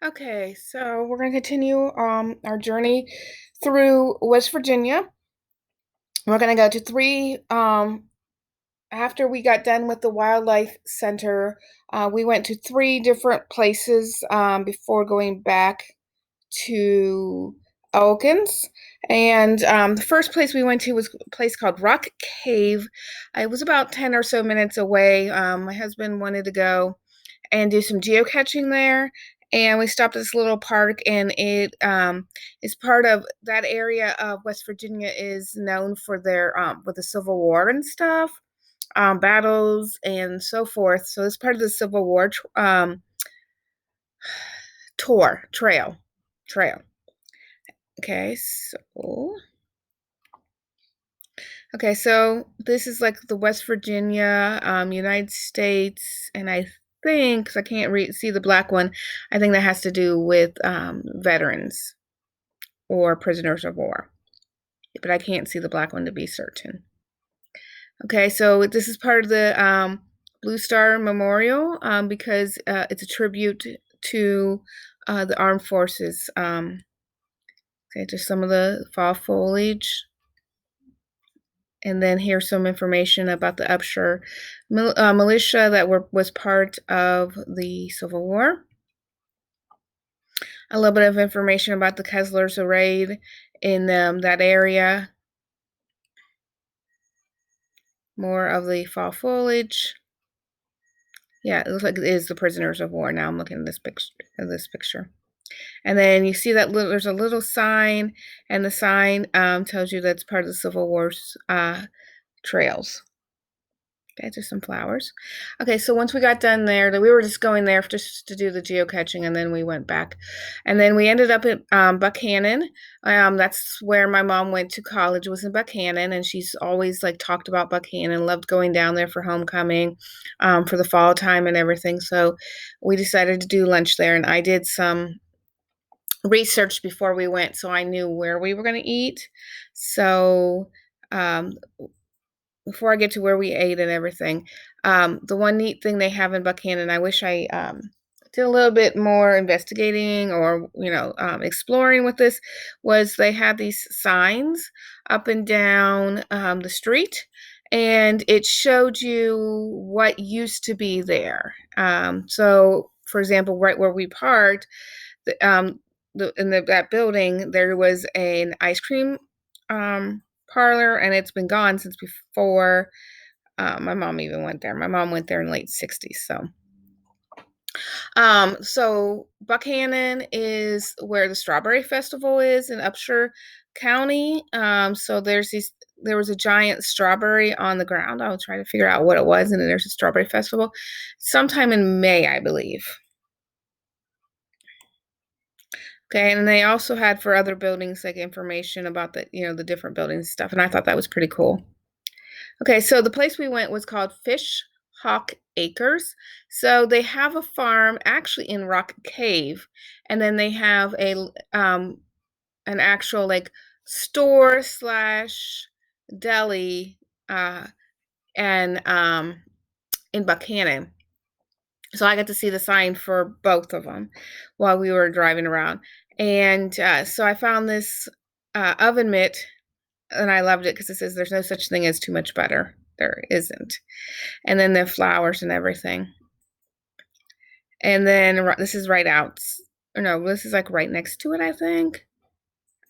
Okay, so we're going to continue our journey through West Virginia. We're going to go to three after we got done with the Wildlife Center, we went to three different places before going back to Elkins. And the first place we went to was a place called Rock Cave. It was about 10 or so minutes away. My husband wanted to go and do some geocaching there. And we stopped at this little park, and it is part of that area of West Virginia is known for their with the Civil War and stuff, battles and so forth. So it's part of the Civil War trail. Okay, so this is like the West Virginia, United States, and I think, because I can't see the black one, I think that has to do with veterans or prisoners of war, but I can't see the black one to be certain. Okay, so this is part of the Blue Star Memorial because it's a tribute to the armed forces. Okay, just some of the fall foliage. And then here's some information about the Upshur militia that was part of the Civil War. A little bit of information about the Kesslers raid in that area. More of the fall foliage. Yeah, it looks like it is the prisoners of war. Now I'm looking at this picture. And then you see that there's a little sign, and the sign tells you that's part of the Civil War's trails. Okay, just some flowers. Okay, so once we got done there, we were just going there just to do the geocaching, and then we went back. And then we ended up at Buckhannon. That's where my mom went to college, was in Buckhannon, and she's always like talked about Buckhannon, loved going down there for homecoming, for the fall time and everything. So we decided to do lunch there, and I did some research before we went, so I knew where we were going to eat. So before I get to where we ate and everything, the one neat thing they have in Buckhannon, I wish I did a little bit more investigating or exploring with this, was they have these signs up and down the street, and it showed you what used to be there. So for example, right where we parked, that building, there was an ice cream parlor, and it's been gone since before my mom even went there. My mom went there in late 60s. So Buckhannon is where the Strawberry Festival is in Upshur County. So there was a giant strawberry on the ground. I was trying to figure out what it was, and then there's a Strawberry Festival sometime in May, I believe. Okay, and they also had for other buildings like information about the different buildings and stuff, and I thought that was pretty cool. Okay, so the place we went was called Fish Hawk Acres. So they have a farm actually in Rock Cave, and then they have an actual like store slash deli and in Buckhannon. So I got to see the sign for both of them while we were driving around. And so I found this oven mitt, and I loved it because it says there's no such thing as too much butter. There isn't. And then the flowers and everything. And then this is right out. Or no, this is like right next to it, I think.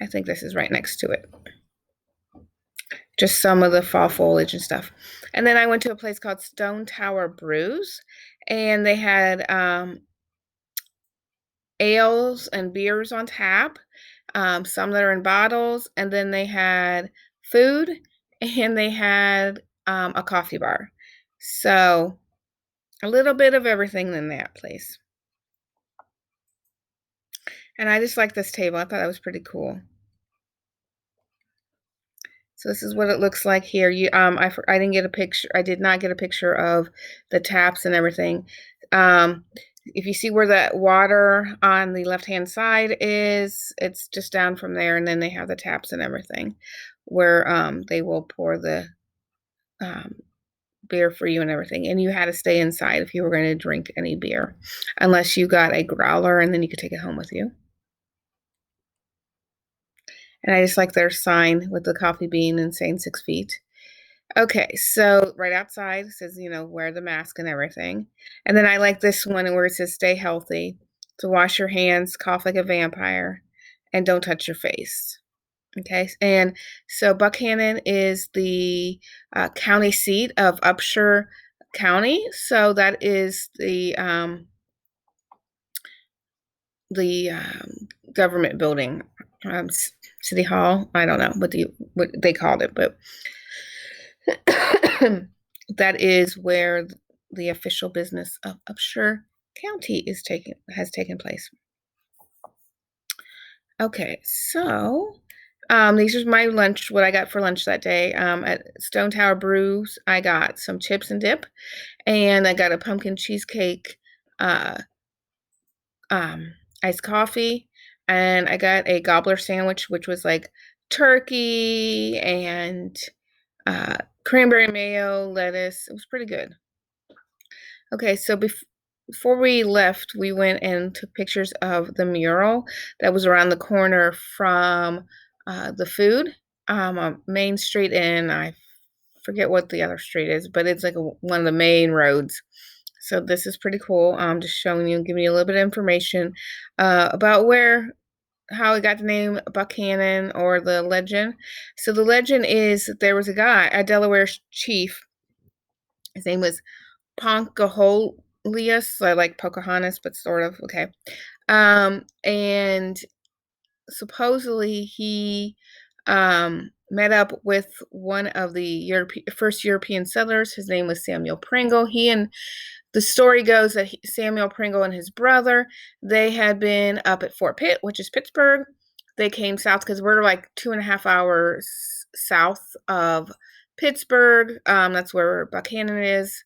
I think this is right next to it. Just some of the fall foliage and stuff. And then I went to a place called Stone Tower Brews, and they had ales and beers on tap, some that are in bottles, and then they had food, and they had a coffee bar. So a little bit of everything in that place. And I just like this table. I thought that was pretty cool. So this is what it looks like here. I didn't get a picture. I did not get a picture of the taps and everything. If you see where the water on the left-hand side is, it's just down from there, and then they have the taps and everything where they will pour the beer for you and everything. And you had to stay inside if you were going to drink any beer, unless you got a growler and then you could take it home with you. And I just like their sign with the coffee bean and saying 6 feet. Okay, so right outside it says, wear the mask and everything. And then I like this one where it says stay healthy, to wash your hands, cough like a vampire, and don't touch your face. Okay, and so Buckhannon is the county seat of Upshur County. So that is the government building, city hall. I don't know what they called it, but that is where the official business of Upshur County has taken place. Okay, so these are my lunch, what I got for lunch that day. At Stone Tower Brews, I got some chips and dip, and I got a pumpkin cheesecake, uh, iced coffee, and I got a gobbler sandwich, which was like turkey and cranberry mayo, lettuce. It was pretty good. Okay, so before we left, we went and took pictures of the mural that was around the corner from the food on Main Street, and I forget what the other street is, but it's like one of the main roads. So this is pretty cool. I'm just showing you, giving you a little bit of information about how it got the name Buckhannon, or the legend. So the legend is that there was a guy, a Delaware chief. His name was Poncaholius. I like Pocahontas, but sort of okay. And supposedly he met up with one of the first European settlers. His name was Samuel Pringle. The story goes that Samuel Pringle and his brother, they had been up at Fort Pitt, which is Pittsburgh. They came south because we're like 2.5 hours south of Pittsburgh. That's where Buckhannon is.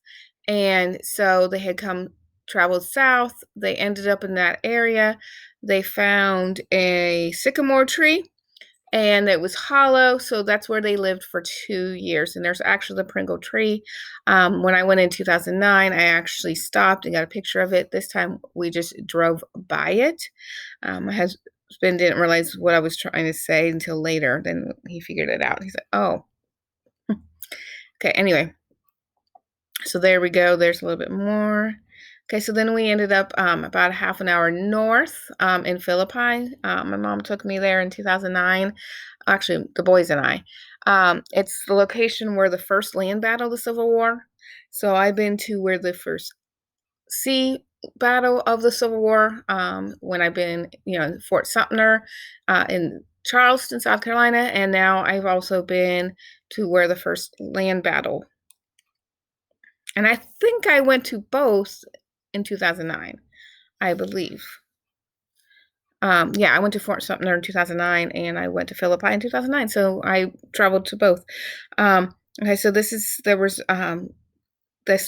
And so they had traveled south. They ended up in that area. They found a sycamore tree, and it was hollow, so that's where they lived for 2 years. And there's actually the Pringle tree. When I went in 2009, I actually stopped and got a picture of it. This time we just drove by it. My husband didn't realize what I was trying to say until later. Then he figured it out. He's like, oh. Okay, anyway. So there we go. There's a little bit more. Okay, so then we ended up about a half an hour north in Philippi. My mom took me there in 2009. Actually, the boys and I. It's the location where the first land battle of the Civil War. So I've been to where the first sea battle of the Civil War, when I've been, in Fort Sumter in Charleston, South Carolina, and now I've also been to where the first land battle. And I think I went to both in 2009, I believe. Yeah, I went to Fort Sumter in 2009, and I went to Philippi in 2009. So I traveled to both. Okay, so this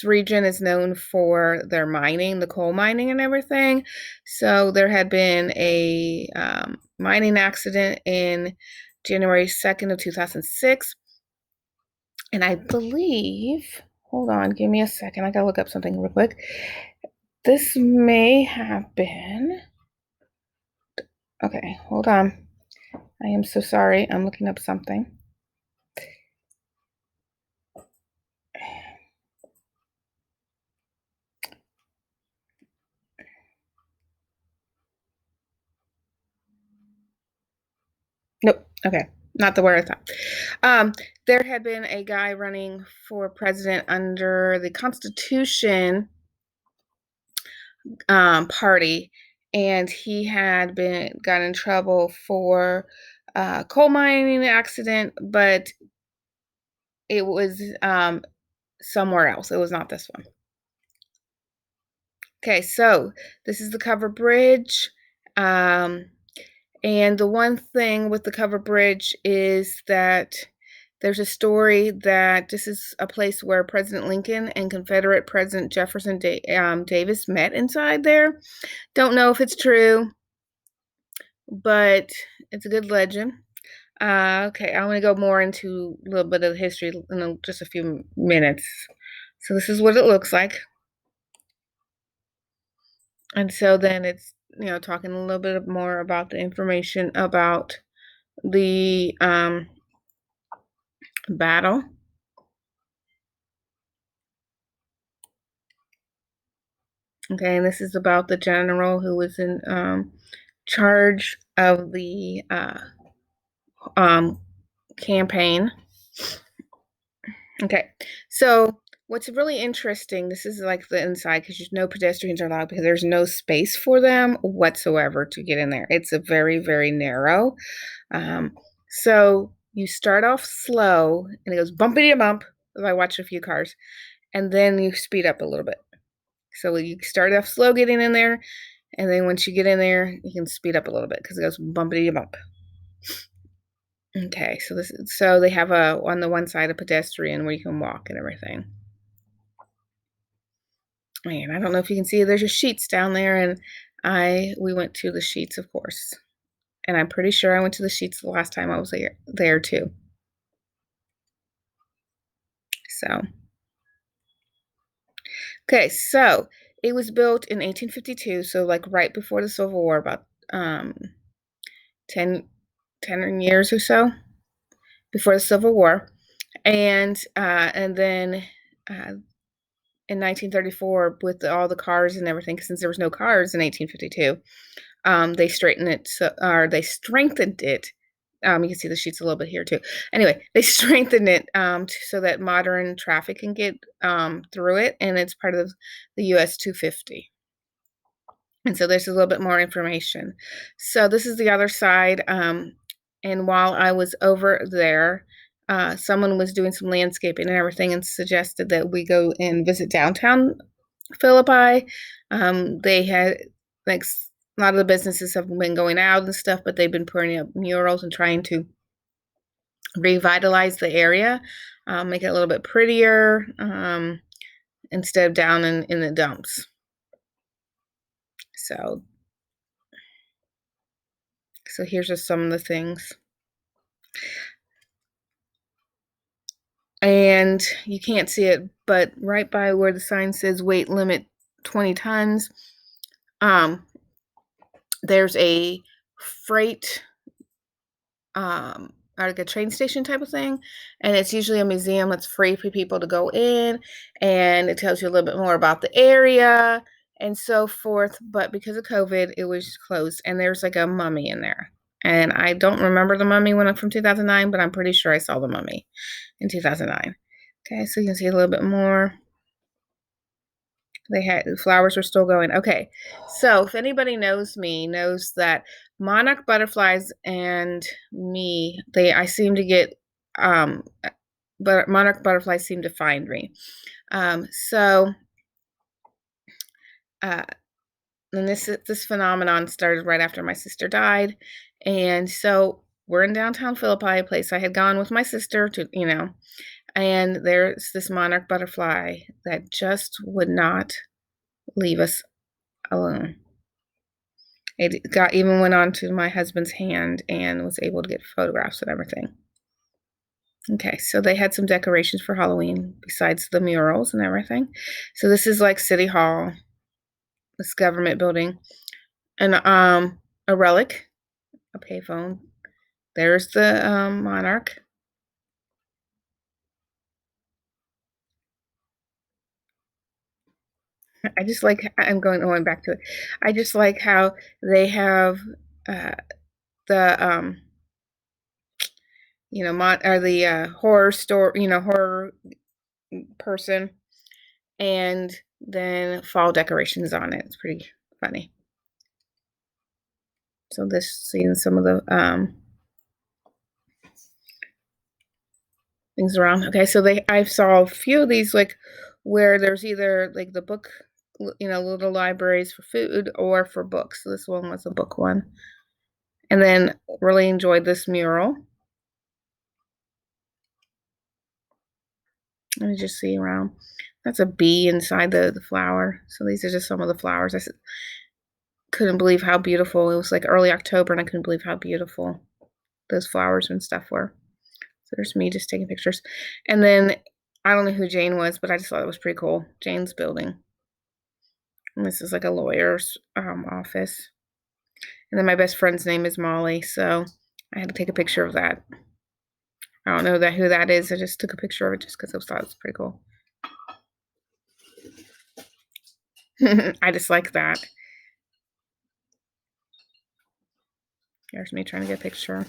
region is known for their mining, the coal mining and everything. So there had been a mining accident in January 2nd of 2006. And I believe, hold on, give me a second. I gotta look up something real quick. This may have been, okay, hold on. I am so sorry. I'm looking up something. Nope. Okay. Not the word I thought. There had been a guy running for president under the Constitution party, and he had got in trouble for coal mining accident, but it was somewhere else. It was not this one. Okay, so this is the cover bridge. And the one thing with the cover bridge is that there's a story that this is a place where President Lincoln and Confederate President Jefferson Davis met inside there. Don't know if it's true, but it's a good legend. Okay, I'm going to go more into a little bit of the history in just a few minutes. So this is what it looks like. And so then it's, talking a little bit more about the information about the battle. Okay, and this is about the general who was in charge of the um, campaign. Okay, so what's really interesting, this is like the inside because no pedestrians are allowed because there's no space for them whatsoever to get in there. It's a very, very narrow. Um, so you start off slow and it goes bumpity bump. I watched a few cars, and then you speed up a little bit. So you start off slow getting in there, and then once you get in there, you can speed up a little bit because it goes bumpity bump. Okay, so they have on the one side a pedestrian where you can walk and everything. Man, I don't know if you can see, there's just sheets down there, and we went to the sheets, of course. And I'm pretty sure I went to the sheets the last time I was there too. So, okay, so it was built in 1852, so like right before the Civil War, about 10 years or so before the Civil War. And then in 1934, with all the cars and everything, since there was no cars in 1852, they straightened it, or they strengthened it. You can see the sheets a little bit here too. Anyway, they strengthened it so that modern traffic can get through it, and it's part of the US 250. And so there's a little bit more information. So this is the other side. And while I was over there, someone was doing some landscaping and everything and suggested that we go and visit downtown Philippi. They had, like, a lot of the businesses have been going out and stuff, but they've been putting up murals and trying to revitalize the area, make it a little bit prettier, instead of down in the dumps. So here's just some of the things. And you can't see it, but right by where the sign says weight limit 20 tons, there's a freight, like a train station type of thing, and it's usually a museum that's free for people to go in, and it tells you a little bit more about the area and so forth. But because of COVID, it was closed, and there's like a mummy in there. And I don't remember the mummy from 2009, but I'm pretty sure I saw the mummy in 2009. Okay, so you can see a little bit more. The flowers were still going. Okay, so if anybody knows me, knows that monarch butterflies and me, I seem to get, but monarch butterflies seem to find me. So, and this phenomenon started right after my sister died, and so we're in downtown Philippi, a place I had gone with my sister to, and there's this monarch butterfly that just would not leave us alone. It even went on to my husband's hand and was able to get photographs and everything. Okay, so they had some decorations for Halloween besides the murals and everything. So this is like City Hall, this government building, and a relic, a payphone. There's the monarch. I'm going back to it. I just like how they have the or the horror store, horror person, and then fall decorations on it. It's pretty funny. So seeing some of the things around. Okay, so I saw a few of these, like, where there's either like the book, little libraries for food or for books. So this one was a book one. And then really enjoyed this mural. Let me just see around. That's a bee inside the flower. So these are just some of the flowers. I couldn't believe how beautiful. It was like early October, and I couldn't believe how beautiful those flowers and stuff were. So there's me just taking pictures. And then I don't know who Jane was, but I just thought it was pretty cool. Jane's building. And this is like a lawyer's office. And then my best friend's name is Molly, so I had to take a picture of that. I don't know who that is. I just took a picture of it just because I thought it was pretty cool. I just like that. Here's me trying to get a picture.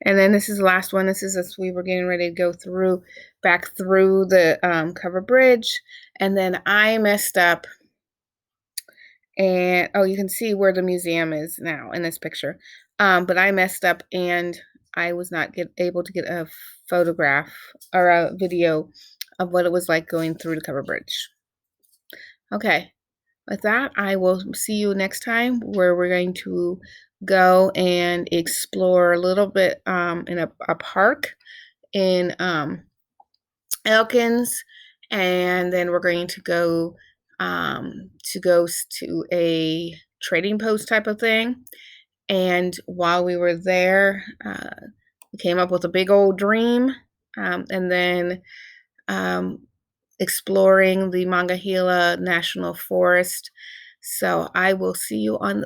And then this is the last one. This is as we were getting ready to go back through the covered bridge. And then I messed up. And oh, you can see where the museum is now in this picture. But I messed up and I was not able to get a photograph or a video of what it was like going through the covered bridge. Okay, with that, I will see you next time where we're going to go and explore a little bit in a park in Elkins, and then we're going to go to a trading post type of thing. And while we were there, we came up with a big old dream, and then exploring the Monongahela National Forest. So I will see you on